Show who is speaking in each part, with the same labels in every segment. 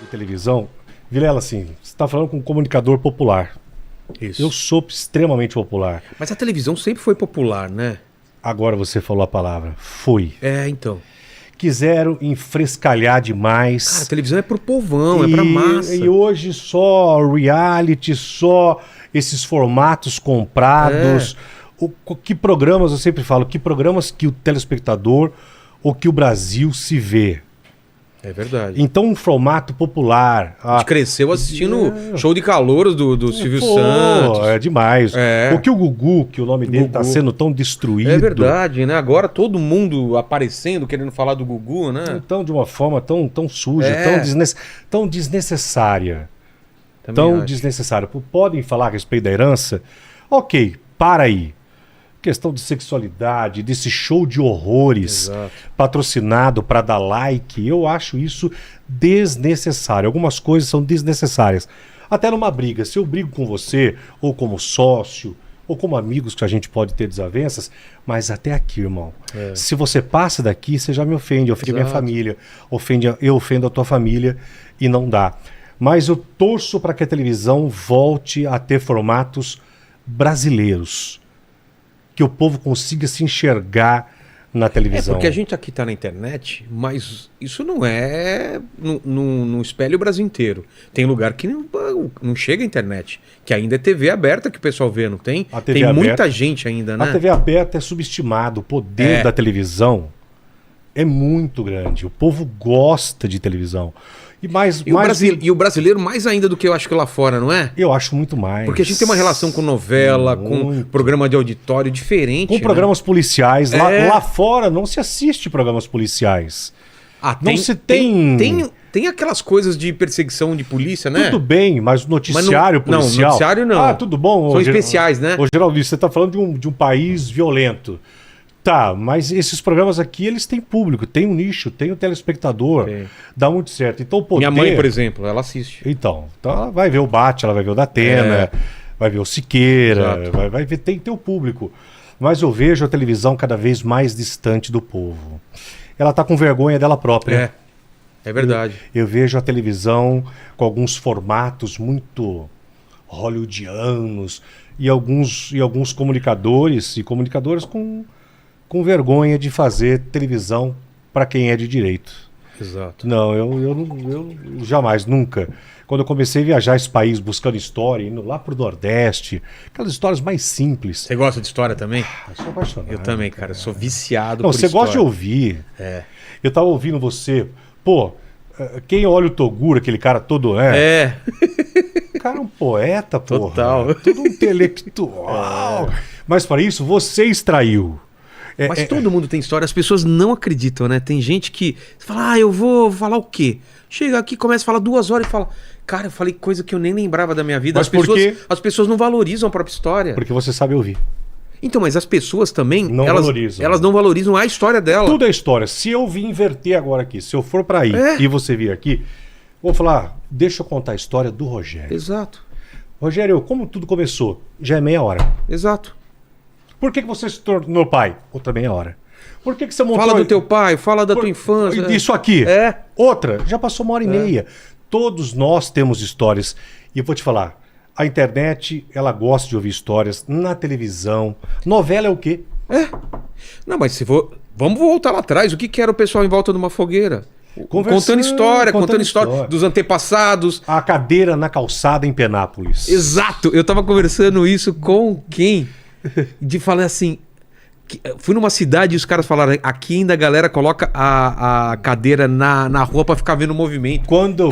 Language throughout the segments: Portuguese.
Speaker 1: Televisão, Vilela, assim, você está falando com um comunicador popular.
Speaker 2: Isso.
Speaker 1: Eu sou extremamente popular.
Speaker 2: Mas a televisão sempre foi popular, né?
Speaker 1: Agora você falou a palavra, foi.
Speaker 2: Então.
Speaker 1: Quiseram enfrescalhar demais.
Speaker 2: Cara, a televisão é pro povão, é pra massa.
Speaker 1: E hoje só reality, só esses formatos comprados. Que programas, eu sempre falo, que programas que o telespectador ou que o Brasil se vê.
Speaker 2: É verdade.
Speaker 1: Então, um formato popular.
Speaker 2: A gente cresceu assistindo show de calouros do Silvio Santos.
Speaker 1: É demais. O que o Gugu, que o nome dele está sendo tão destruído.
Speaker 2: É verdade, né? Agora todo mundo aparecendo, querendo falar do Gugu, né?
Speaker 1: Então, de uma forma tão suja, tão desnecessária. Desnecessária. Podem falar a respeito da herança? Ok, para aí. Questão de sexualidade, desse show de horrores patrocinado para dar like, eu acho isso desnecessário. Algumas coisas são desnecessárias. Até numa briga, se eu brigo com você, ou como sócio, ou como amigos que a gente pode ter desavenças, mas até aqui, irmão. Se você passa daqui, você já me ofende, ofende a minha família, eu ofendo a tua família e não dá. Mas eu torço para que a televisão volte a ter formatos brasileiros. Que o povo consiga se enxergar na televisão.
Speaker 2: Porque a gente aqui tá na internet, mas isso não é... Não espelha o Brasil inteiro. Tem lugar que não chega a internet, que ainda é TV aberta que o pessoal vê, não tem? Tem muita gente ainda, né?
Speaker 1: A TV aberta é subestimada. O poder da televisão é muito grande. O povo gosta de televisão. E
Speaker 2: o brasileiro mais ainda do que eu acho que lá fora, não é?
Speaker 1: Eu acho muito mais.
Speaker 2: Porque a gente tem uma relação com novela, com programa de auditório diferente.
Speaker 1: Com programas policiais. Lá fora não se assiste programas policiais.
Speaker 2: Tem aquelas coisas de perseguição de polícia, né?
Speaker 1: Tudo bem, mas o noticiário policial...
Speaker 2: Não, noticiário não.
Speaker 1: Ah, tudo bom.
Speaker 2: São especiais, né?
Speaker 1: Ô, Geraldo, você está falando de um país violento. Tá, mas esses programas aqui, eles têm público, tem um nicho, tem um telespectador, dá muito certo. Então, o poder...
Speaker 2: Minha mãe, por exemplo, ela assiste.
Speaker 1: Então ela vai ver o Bate, ela vai ver o Datena, vai ver o Siqueira, vai ver, tem o público. Mas eu vejo a televisão cada vez mais distante do povo. Ela tá com vergonha dela própria.
Speaker 2: É verdade.
Speaker 1: Eu vejo a televisão com alguns formatos muito hollywoodianos e alguns comunicadores e comunicadoras com vergonha de fazer televisão para quem é de direito.
Speaker 2: Exato.
Speaker 1: Não, eu jamais, nunca. Quando eu comecei a viajar esse país buscando história, indo lá pro Nordeste, aquelas histórias mais simples.
Speaker 2: Você gosta de história também?
Speaker 1: Eu sou apaixonado.
Speaker 2: Eu também, cara. Eu sou viciado por
Speaker 1: história. Não, você gosta de ouvir. Eu tava ouvindo você. Pô, quem olha o Toguro, aquele cara todo... O cara é um poeta, porra.
Speaker 2: Total.
Speaker 1: Todo um intelectual. Mas para isso, você extraiu.
Speaker 2: Mas todo mundo tem história, as pessoas não acreditam, né? Tem gente que fala, eu vou falar o quê? Chega aqui, começa a falar 2 horas e fala, cara, eu falei coisa que eu nem lembrava da minha vida.
Speaker 1: Mas
Speaker 2: as pessoas não valorizam a própria história.
Speaker 1: Porque você sabe ouvir.
Speaker 2: Então, mas as pessoas também,
Speaker 1: valorizam.
Speaker 2: Elas não valorizam a história dela.
Speaker 1: Tudo é história. Se eu vir inverter agora aqui, se eu for para aí e você vir aqui, vou falar, deixa eu contar a história do Rogério.
Speaker 2: Exato.
Speaker 1: Rogério, como tudo começou? Já é meia hora.
Speaker 2: Exato.
Speaker 1: Por que você se tornou pai? Outra meia hora. Por que você montou...
Speaker 2: Fala do teu pai, fala da tua infância.
Speaker 1: Isso aqui. Outra, já passou 1h30. Todos nós temos histórias. E eu vou te falar, a internet, ela gosta de ouvir histórias na televisão. Novela é o quê?
Speaker 2: Não, mas se for... Vamos voltar lá atrás. O que era o pessoal em volta de uma fogueira? Contando história dos antepassados.
Speaker 1: A cadeira na calçada em Penápolis.
Speaker 2: Exato. Eu tava conversando isso com quem? De falar assim, fui numa cidade e os caras falaram, aqui ainda a galera coloca a cadeira na rua pra ficar vendo o movimento.
Speaker 1: Quando eu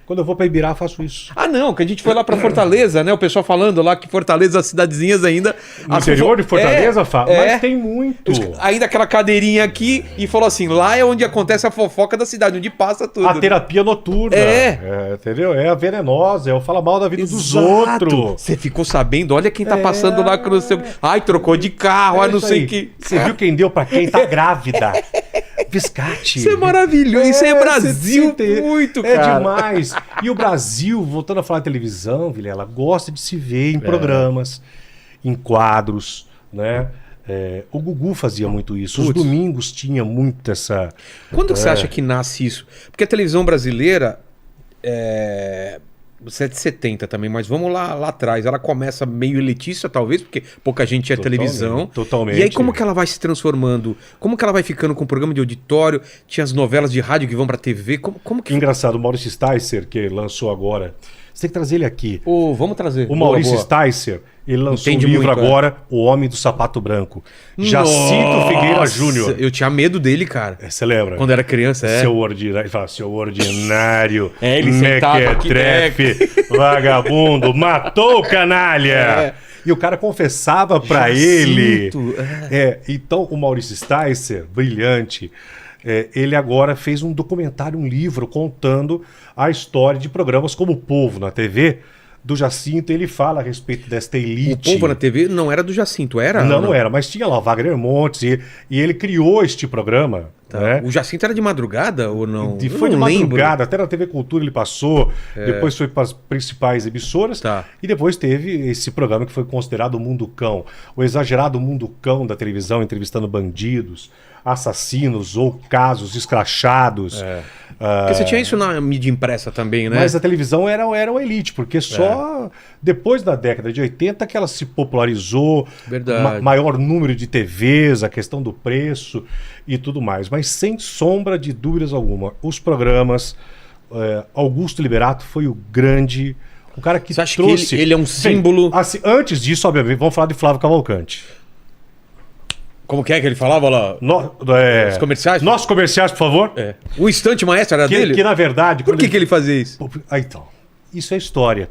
Speaker 2: Quando
Speaker 1: eu vou pra Ibirá, faço isso.
Speaker 2: Não, que a gente foi lá pra Fortaleza, né? O pessoal falando lá que Fortaleza, as cidadezinhas ainda...
Speaker 1: No interior de Fortaleza, mas tem muito.
Speaker 2: Ainda aquela cadeirinha aqui e falou assim, lá é onde acontece a fofoca da cidade, onde passa tudo.
Speaker 1: A terapia noturna. Entendeu? É a venenosa, é o fala mal da vida dos outros.
Speaker 2: Você ficou sabendo, olha quem tá passando lá com o seu... Ai, trocou de carro, não sei o que...
Speaker 1: Você viu quem deu pra quem tá grávida? Biscate.
Speaker 2: Isso é maravilhoso, isso é Brasil muito, cara.
Speaker 1: É demais. E o Brasil, voltando a falar de televisão, Vilela, gosta de se ver em programas, em quadros, né? O Gugu fazia muito isso. Os domingos tinha muito essa...
Speaker 2: Quando você acha que nasce isso? Porque a televisão brasileira... Você é de 70 também, mas vamos lá atrás. Ela começa meio elitista, talvez, porque pouca gente tinha televisão.
Speaker 1: Totalmente.
Speaker 2: E aí como que ela vai se transformando? Como que ela vai ficando com programa de auditório? Tinha as novelas de rádio que vão pra TV. Como que...
Speaker 1: Engraçado, o Maurício Sticer, que lançou agora... Você tem que trazer ele aqui.
Speaker 2: Vamos trazer.
Speaker 1: O Maurício Sticer, ele lançou um livro agora, O Homem do Sapato Branco. Jacinto Figueira Júnior.
Speaker 2: Eu tinha medo dele, cara.
Speaker 1: Você lembra?
Speaker 2: Quando era criança,
Speaker 1: Seu ordinário. Ele fala, seu ordinário.
Speaker 2: Ele
Speaker 1: mequetrefe, vagabundo, matou o canalha. E o cara confessava pra ele. Então, o Maurício Sticer, brilhante... ele agora fez um documentário, um livro contando a história de programas como O Povo na TV, do Jacinto. Ele fala a respeito desta elite.
Speaker 2: O Povo na TV não era do Jacinto, era?
Speaker 1: Não era, mas tinha lá o Wagner Montes e ele criou este programa.
Speaker 2: Tá.
Speaker 1: Né?
Speaker 2: O Jacinto era de madrugada ou não?
Speaker 1: Foi de madrugada, até na TV Cultura ele passou, depois foi para as principais emissoras e depois teve esse programa que foi considerado o Mundo Cão, o exagerado Mundo Cão da televisão, entrevistando bandidos, assassinos ou casos escrachados.
Speaker 2: Porque você tinha isso na mídia impressa também, né?
Speaker 1: Mas a televisão era uma elite, porque só depois da década de 80 que ela se popularizou, maior número de TVs, a questão do preço e tudo mais. Mas sem sombra de dúvidas alguma, os programas, Augusto Liberato foi o grande... O cara que
Speaker 2: você acha
Speaker 1: trouxe...
Speaker 2: que ele é um símbolo...
Speaker 1: Bem, assim, antes disso, obviamente, vamos falar de Flávio Cavalcante.
Speaker 2: Como que ele falava lá? Os comerciais?
Speaker 1: Nossos comerciais, por favor.
Speaker 2: O Instante Maestro era dele?
Speaker 1: Que na verdade...
Speaker 2: Por que ele fazia isso?
Speaker 1: Então, isso é história.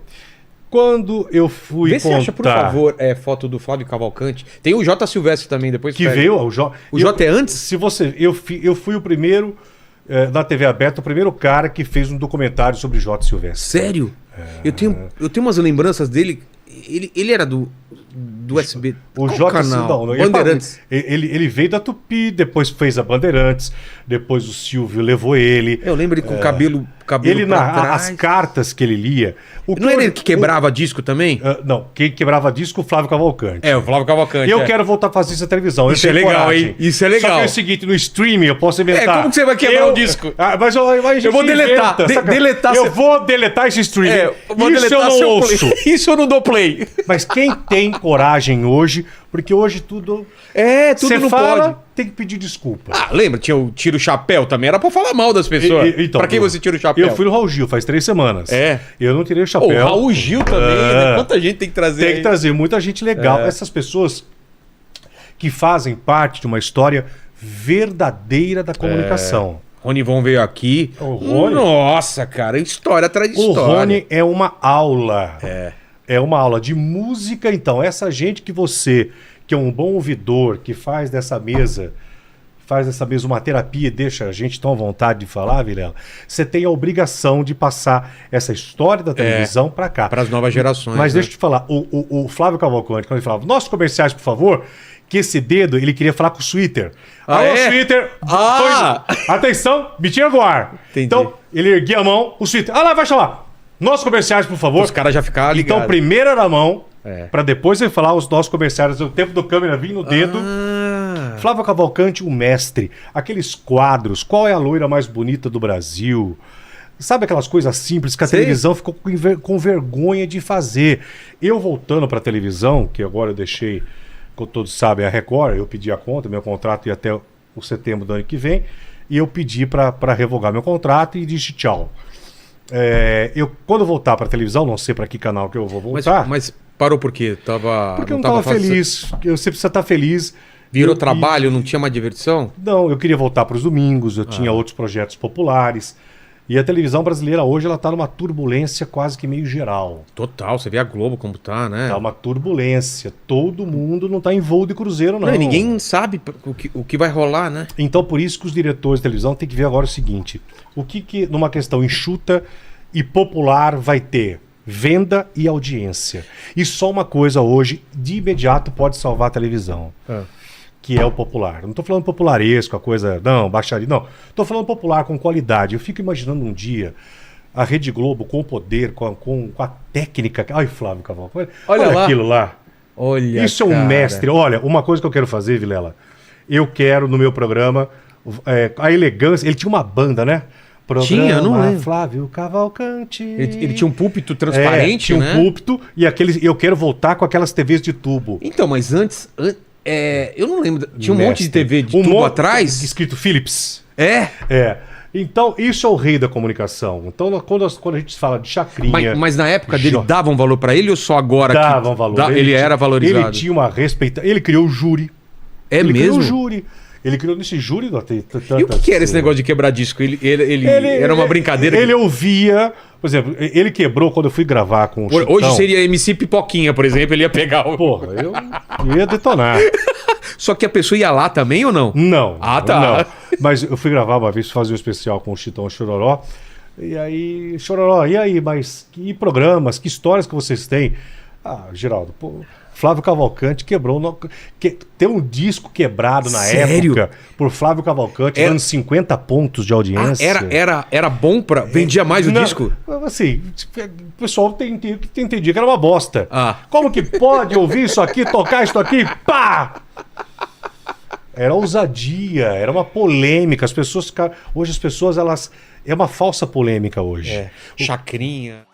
Speaker 1: Quando eu fui
Speaker 2: contar... Vê se acha, por favor, foto do Flávio Cavalcante. Tem o J. Silvestre também, depois...
Speaker 1: Que veio... O
Speaker 2: J é antes?
Speaker 1: Se você... Eu fui o primeiro, na TV aberta, o primeiro cara que fez um documentário sobre J. Silvestre.
Speaker 2: Sério? Eu tenho umas lembranças dele... Ele era do SB.
Speaker 1: O J. Não,
Speaker 2: Bandeirantes.
Speaker 1: Ele veio da Tupi, depois fez a Bandeirantes, depois o Silvio levou ele.
Speaker 2: Eu lembro ele com cabelo
Speaker 1: ele as cartas que ele lia.
Speaker 2: Não era ele que quebrava disco também?
Speaker 1: Não, quem quebrava disco o Flávio Cavalcante.
Speaker 2: O Flávio Cavalcante.
Speaker 1: Eu quero voltar a fazer isso na televisão.
Speaker 2: Isso é legal, coragem. Hein? Isso é legal.
Speaker 1: Só que é o seguinte, no streaming eu posso inventar.
Speaker 2: Como que você vai quebrar o disco?
Speaker 1: Mas eu vou deletar.
Speaker 2: Deletar.
Speaker 1: Eu vou deletar esse streaming.
Speaker 2: Isso eu não ouço. Isso eu não dou play.
Speaker 1: Mas quem tem coragem hoje, porque hoje tudo...
Speaker 2: tudo não
Speaker 1: fala,
Speaker 2: pode.
Speaker 1: Tem que pedir desculpa.
Speaker 2: Lembra? Tinha o Tira o Chapéu também. Era pra falar mal das pessoas.
Speaker 1: Então,
Speaker 2: pra quem você tira o chapéu?
Speaker 1: Eu fui no Raul Gil faz 3 semanas. Eu não tirei o chapéu.
Speaker 2: O Raul Gil também, né? Quanta gente tem que trazer?
Speaker 1: Tem que trazer muita gente legal. Essas pessoas que fazem parte de uma história verdadeira da comunicação.
Speaker 2: Rony Von veio aqui.
Speaker 1: O Rony?
Speaker 2: Nossa, cara, história atrás de história.
Speaker 1: O Rony é uma aula. É uma aula de música. Então, essa gente que é um bom ouvidor, que faz dessa mesa uma terapia e deixa a gente tão à vontade de falar, Vilela, você tem a obrigação de passar essa história da televisão para cá.
Speaker 2: Para as novas gerações.
Speaker 1: Mas deixa eu te falar, o Flávio Cavalcante, quando ele falava, nossos comerciais, por favor, que esse dedo, ele queria falar com o Twitter. O Twitter, atenção, bitinha do ar.
Speaker 2: Entendi.
Speaker 1: Então, ele erguia a mão, o Twitter, lá, vai chamar. Nossos comerciais, por favor.
Speaker 2: Os caras já ficaram ligados.
Speaker 1: Então, primeiro era a mão, para depois ele falar os nossos comerciais. O tempo do câmera vir no dedo. Flávio Cavalcante, o mestre. Aqueles quadros. Qual é a loira mais bonita do Brasil? Sabe aquelas coisas simples que a televisão ficou com vergonha de fazer. Eu voltando para a televisão, que agora eu deixei, como todos sabem, a Record, eu pedi a conta, meu contrato ia até o setembro do ano que vem, e eu pedi para revogar meu contrato e disse tchau. Quando eu voltar para a televisão, não sei para que canal que eu vou voltar.
Speaker 2: Mas parou por quê?
Speaker 1: Porque eu não estava feliz. Você precisa estar feliz.
Speaker 2: Virou trabalho, não tinha mais diversão?
Speaker 1: Não, eu queria voltar para os domingos, eu tinha outros projetos populares. E a televisão brasileira hoje ela está numa turbulência quase que meio geral.
Speaker 2: Total, você vê a Globo como tá, né?
Speaker 1: Tá uma turbulência. Todo mundo não está em voo de cruzeiro, não.
Speaker 2: Ninguém sabe o que vai rolar, né?
Speaker 1: Então, por isso que os diretores de televisão têm que ver agora o seguinte. O que numa questão enxuta e popular vai ter? Venda e audiência. E só uma coisa hoje, de imediato, pode salvar a televisão. Que é o popular. Não estou falando popularesco, a coisa... Não, baixaria. Não. Estou falando popular com qualidade. Eu fico imaginando um dia a Rede Globo com o poder, com a técnica... Ai, Flávio Cavalcante.
Speaker 2: Olha lá.
Speaker 1: Aquilo lá.
Speaker 2: Olha,
Speaker 1: isso é um mestre. Olha, uma coisa que eu quero fazer, Vilela. Eu quero no meu programa a elegância. Ele tinha uma banda, né?
Speaker 2: Tinha, não lembro.
Speaker 1: Flávio Cavalcante.
Speaker 2: Ele tinha um púlpito transparente,
Speaker 1: tinha
Speaker 2: né?
Speaker 1: um púlpito e eu quero voltar com aquelas TVs de tubo.
Speaker 2: Então, mas antes eu não lembro. Tinha um monte de TV de tubo atrás.
Speaker 1: Escrito Philips.
Speaker 2: É?
Speaker 1: Então, isso é o rei da comunicação. Então, quando a gente fala de chacrinha...
Speaker 2: Mas na época dele davam valor pra ele ou só agora
Speaker 1: davam valor.
Speaker 2: Ele era valorizado?
Speaker 1: Ele tinha uma respeita. Ele criou o júri.
Speaker 2: Ele
Speaker 1: criou
Speaker 2: mesmo?
Speaker 1: o júri. Ele criou nesse júri...
Speaker 2: E o que era esse negócio de quebrar disco? Ele era uma brincadeira?
Speaker 1: Ele ouvia... Por exemplo, ele quebrou quando eu fui gravar com o Chitão.
Speaker 2: Hoje seria MC Pipoquinha, por exemplo, ele ia pegar o...
Speaker 1: Porra, eu ia detonar.
Speaker 2: Só que a pessoa ia lá também ou não?
Speaker 1: Não.
Speaker 2: Ah, tá.
Speaker 1: Não. Mas eu fui gravar uma vez, fazer um especial com o Chitão Chororó. E aí, Chororó, e aí, mas que programas, que histórias que vocês têm? Ah, Geraldo, pô... Flávio Cavalcante quebrou... Tem um disco quebrado na época por Flávio Cavalcante, dando 50 pontos de audiência.
Speaker 2: Era bom pra... Vendia mais o disco?
Speaker 1: Assim, o pessoal entendia que era uma bosta.
Speaker 2: Ah.
Speaker 1: Como que pode ouvir isso aqui, tocar isso aqui? Pá! Era ousadia, era uma polêmica. Hoje as pessoas, elas... É uma falsa polêmica hoje.
Speaker 2: Chacrinha...